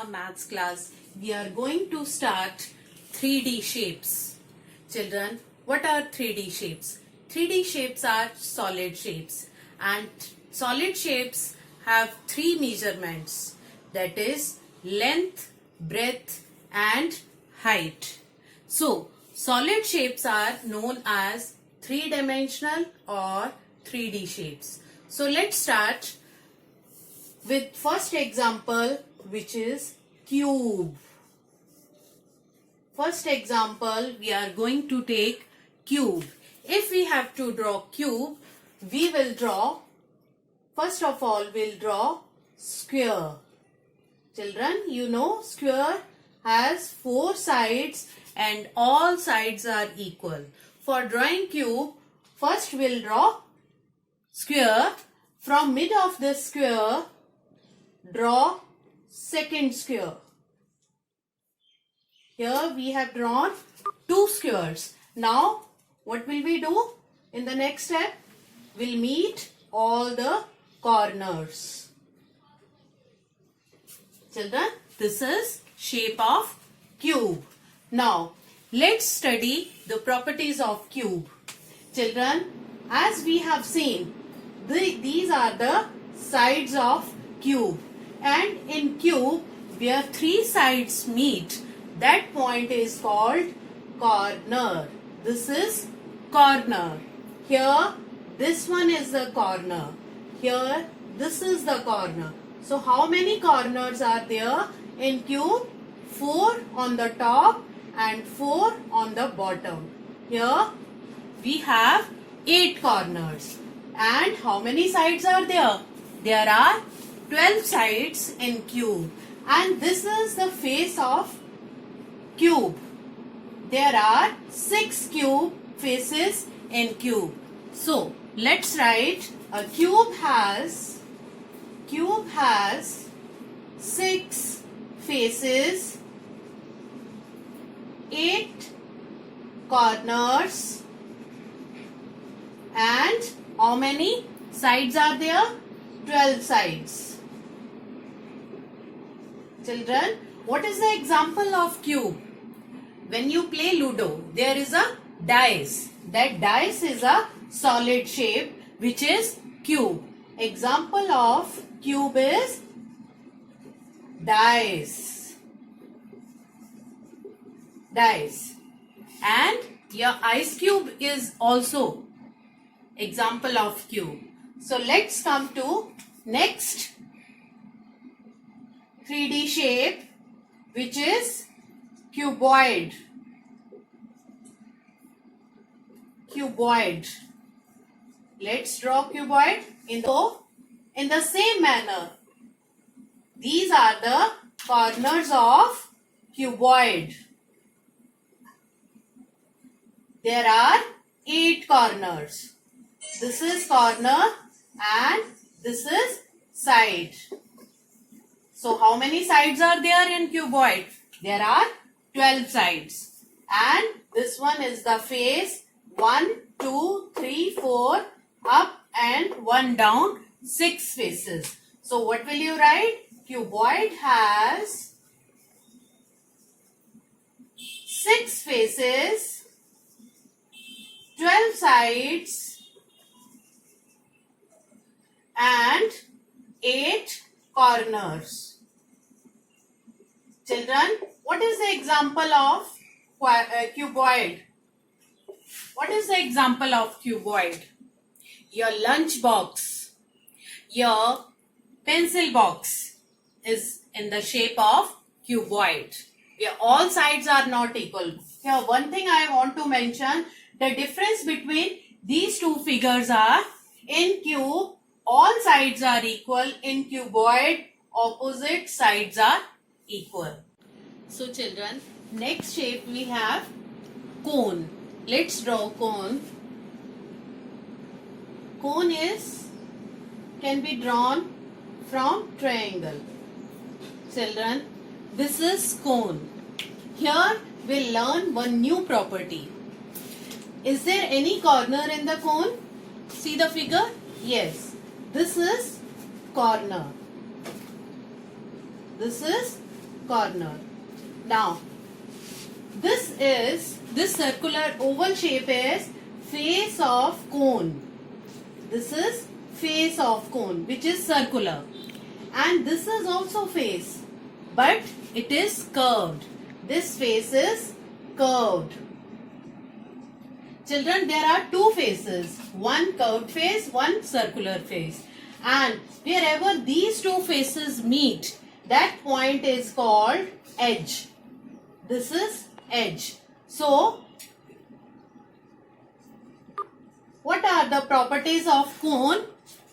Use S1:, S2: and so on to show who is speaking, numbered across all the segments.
S1: our maths class, we are going to start 3D shapes. Children, what are 3D shapes? 3D shapes are solid shapes, and solid shapes have three measurements, that is length, breadth and height. So, solid shapes are known as three-dimensional or 3D shapes. So, let's start with first example, which is cube. First example, we are going to take cube. If we have to draw cube, we will draw, first of all, we'll draw square. Children, you know square has four sides and all sides are equal. For drawing cube, first we'll draw square. From mid of the square, draw second square. Here we have drawn two squares. Now what will we do? In the next step, we'll meet all the corners. Children, this is shape of cube. Now let's study the properties of cube. Children, as we have seen, these are the sides of cube, and in cube where three sides meet, that point is called corner. This is corner. Here this one is the corner. Here this is the corner. So how many corners are there in cube? 4 on the top and 4 on the bottom. Here we have 8 corners. And how many sides are there? There are 12 sides in cube. And this is the face of cube. There are 6 cube faces in cube. So let's write a cube has 6 faces, 8 corners, and how many sides are there? 12 sides. Children, what is the example of cube? When you play Ludo, there is a dice. That dice is a solid shape, which is cube. Example of cube is dice. Dice. And your ice cube is also example of cube. So let's come to next 3D shape, which is cuboid. Cuboid. Let's draw cuboid in the same manner. These are the corners of cuboid. There are 8 corners. This is corner and this is side. So how many sides are there in cuboid? There are 12 sides. And this one is the face. 1, 2, 3, 4 up and 1 down. 6 faces. So what will you write? Cuboid has 6 faces, 12 sides and 8 corners. Children, what is the example of cuboid? What is the example of cuboid? Your lunch box, your pencil box is in the shape of cuboid, where all sides are not equal. Here one thing I want to mention, the difference between these two figures are, in cube all sides are equal, in cuboid opposite sides are equal. So children, next shape we have cone. Let's draw cone. Cone can be drawn from triangle. Children, this is cone. Here we'll learn one new property. Is there any corner in the cone? See the figure? Yes. This is corner. This is corner. Now, this circular oval shape is face of cone. This is face of cone, which is circular. And this is also face, but it is curved. This face is curved. Children, there are two faces. One curved face, one circular face. And wherever these two faces meet, that point is called edge. This is edge. So, what are the properties of cone?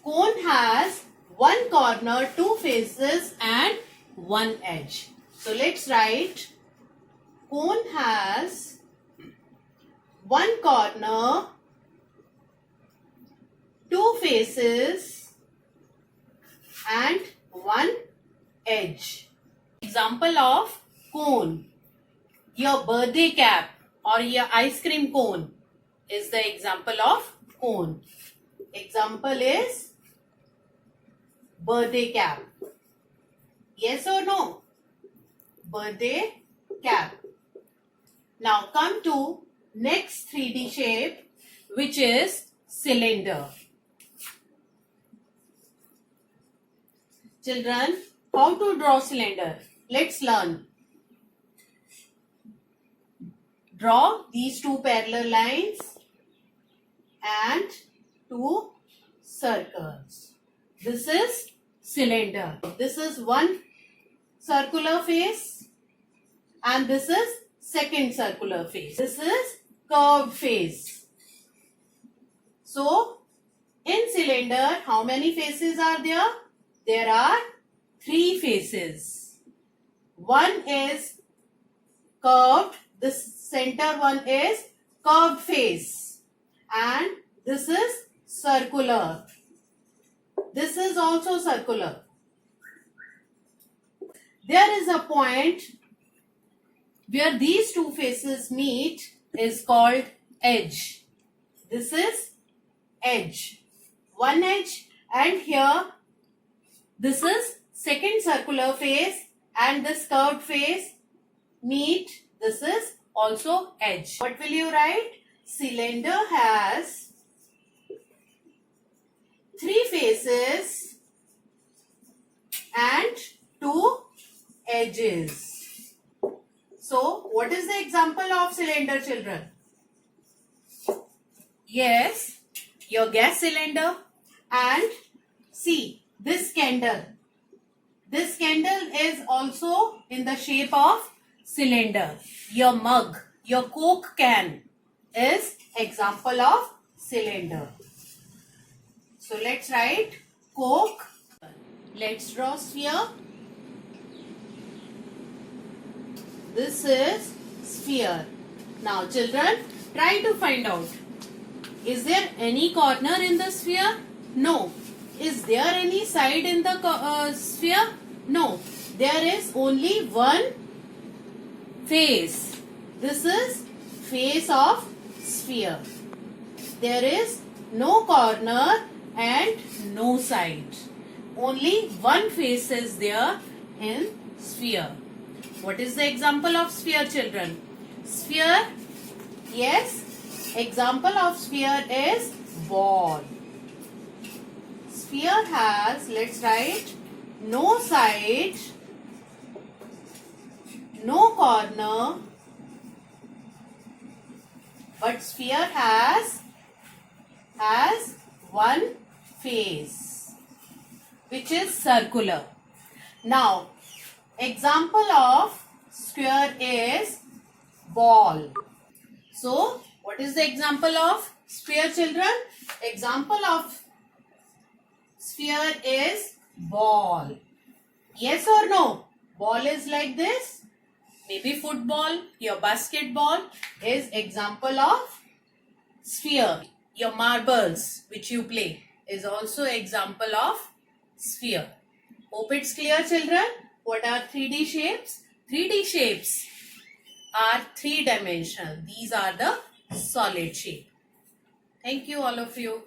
S1: Cone has one corner, two faces and one edge. So, let's write cone has one corner, two faces and one edge. Example of cone. Your birthday cap or your ice cream cone is the example of cone. Example is birthday cap. Yes or no? Birthday cap. Now come to next 3D shape, which is cylinder. Children, how to draw cylinder? Let's learn. Draw these two parallel lines and two circles. This is cylinder. This is one circular face and this is second circular face. This is curved face. So, in cylinder, how many faces are there? There are three faces. One is curved. This center one is curved face. And this is circular. This is also circular. There is a point where these two faces meet is called edge. This is edge. One edge, and here this is second circular face and this curved face meet. This is also edge. What will you write? Cylinder has three faces and two edges. So, what is the example of cylinder, children? Yes, your gas cylinder, and see this candle. This candle is also in the shape of cylinder. Your mug, your Coke can is example of cylinder. So let's write Coke. Let's draw sphere. This is sphere. Now children, try to find out. Is there any corner in the sphere? No. Is there any side in the sphere? No. There is only one face. This is face of sphere. There is no corner and no side. Only one face is there in sphere. What is the example of sphere, children? Sphere, yes. Example of sphere is ball. Sphere has, let's write, no side, no corner, but sphere has one face, which is circular. Now, example of square is ball. So, what is the example of sphere, children? Example of sphere is ball. Yes or no? Ball is like this. Maybe football, your basketball is example of sphere. Your marbles which you play is also example of sphere. Hope it's clear, children. What are 3D shapes? 3D shapes are three-dimensional. These are the solid shape. Thank you, all of you.